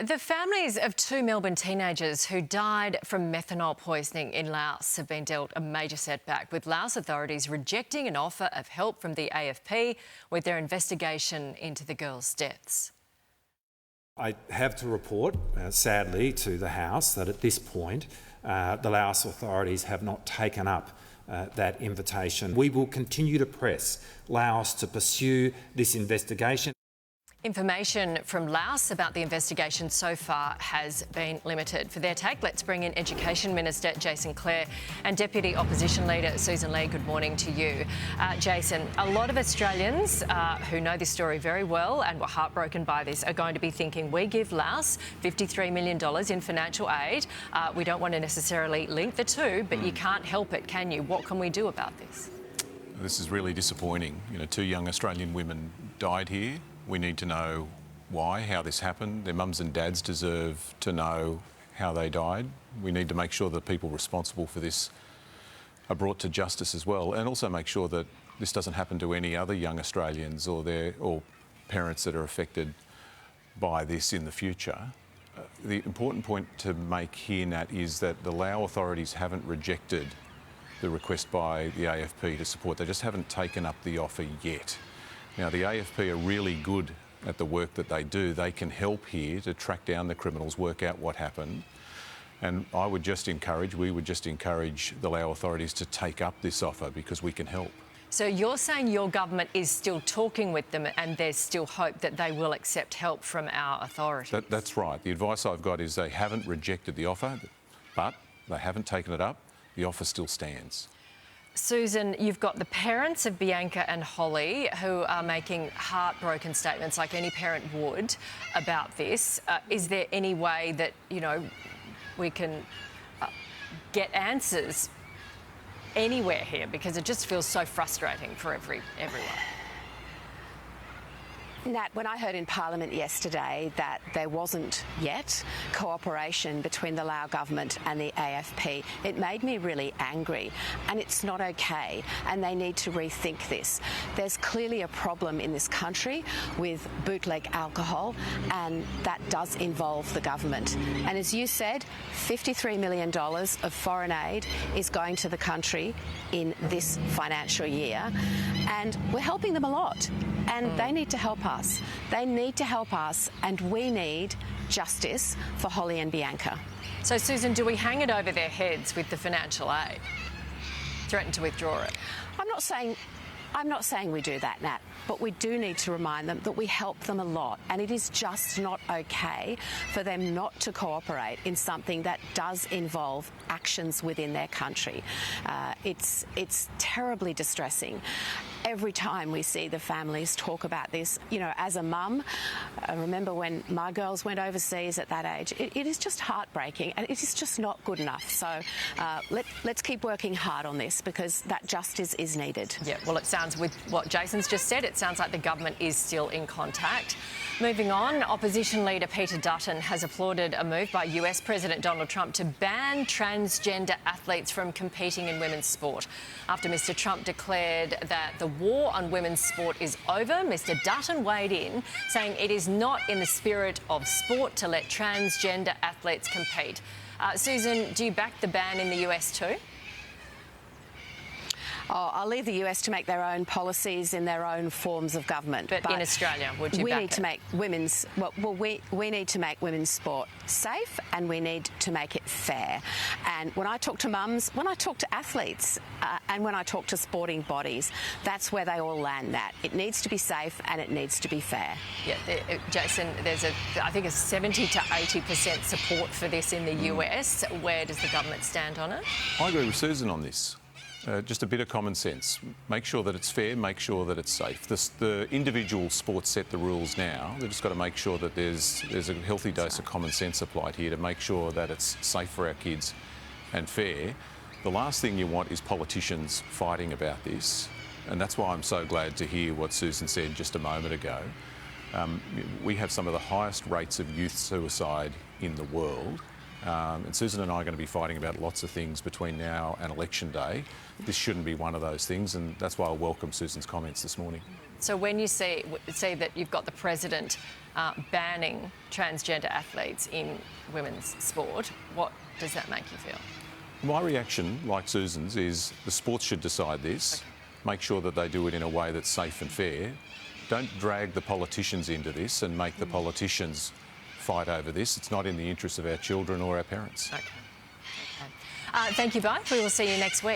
The families of two Melbourne teenagers who died from methanol poisoning in Laos have been dealt a major setback, with Laos authorities rejecting an offer of help from the AFP with their investigation into the girls' deaths. I have to report, sadly, to the House that at this point the Laos authorities have not taken up that invitation. We will continue to press Laos to pursue this investigation. Information from Laos about the investigation so far has been limited. For their take, let's bring in Education Minister Jason Clare and Deputy Opposition Leader Sussan. Good morning to you. Jason, a lot of Australians who know this story very well and were heartbroken by this are going to be thinking, we give Laos $53 million in financial aid. We don't want to necessarily link the two, but you can't help it, can you? What can we do about this? This is really disappointing. You know, two young Australian women died here. We need to know why, how this happened. Their mums and dads deserve to know how they died. We need to make sure that people responsible for this are brought to justice as well, and also make sure that this doesn't happen to any other young Australians or parents that are affected by this in the future. The important point to make here, Nat, is that the Lao authorities haven't rejected the request by the AFP to support. They just haven't taken up the offer yet. Now, the AFP are really good at the work that they do. They can help here to track down the criminals, work out what happened. And we would just encourage the Lao authorities to take up this offer because we can help. So you're saying your government is still talking with them and there's still hope that they will accept help from our authorities? That's right. The advice I've got is they haven't rejected the offer, but they haven't taken it up. The offer still stands. Sussan, you've got the parents of Bianca and Holly who are making heartbroken statements like any parent would about this. Is there any way that, you know, we can get answers anywhere here? Because it just feels so frustrating for everyone. Nat, when I heard in Parliament yesterday that there wasn't yet cooperation between the Lao government and the AFP, it made me really angry, and it's not okay, and they need to rethink this. There's clearly a problem in this country with bootleg alcohol, and that does involve the government. And as you said, $53 million of foreign aid is going to the country in this financial year, and we're helping them a lot, and they need to help us. They need to help us, and we need justice for Holly and Bianca. So, Sussan, do we hang it over their heads with the financial aid? Threaten to withdraw it? I'm not saying we do that, Nat, but we do need to remind them that we help them a lot, and it is just not okay for them not to cooperate in something that does involve actions within their country. It's terribly distressing. Every time we see the families talk about this, you know, as a mum, I remember when my girls went overseas at that age, it is just heartbreaking, and it is just not good enough. So let's keep working hard on this, because that justice is needed. Yeah, well, it sounds, with what Jason's just said, it sounds like the government is still in contact. Moving on, Opposition Leader Peter Dutton has applauded a move by US President Donald Trump to ban transgender athletes from competing in women's sport. After Mr Trump declared that the war on women's sport is over, Mr Dutton weighed in, saying it is not in the spirit of sport to let transgender athletes compete. Sussan, do you back the ban in the US too? Oh, I'll leave the US to make their own policies in their own forms of government. But in Australia, would you back it? We need to make we need to make women's sport safe, and we need to make it fair. And when I talk to mums, when I talk to athletes, and when I talk to sporting bodies, that's where they all land. That it needs to be safe and it needs to be fair. Yeah, Jason, there's I think a 70 to 80% support for this in the US. Where does the government stand on it? I agree with Sussan on this. Just a bit of common sense. Make sure that it's fair, make sure that it's safe. The individual sports set the rules now. They've just got to make sure that there's a healthy dose of common sense applied here to make sure that it's safe for our kids and fair. The last thing you want is politicians fighting about this, and that's why I'm so glad to hear what Sussan said just a moment ago. We have some of the highest rates of youth suicide in the world. And Susan and I are going to be fighting about lots of things between now and election day. This shouldn't be one of those things, and that's why I welcome Susan's comments this morning. So when you see that you've got the president banning transgender athletes in women's sport, what does that make you feel? My reaction, like Susan's, is the sports should decide this. Okay. Make sure that they do it in a way that's safe and fair. Don't drag the politicians into this and make the politicians fight over this. It's not in the interest of our children or our parents. Okay. Thank you both. We will see you next week.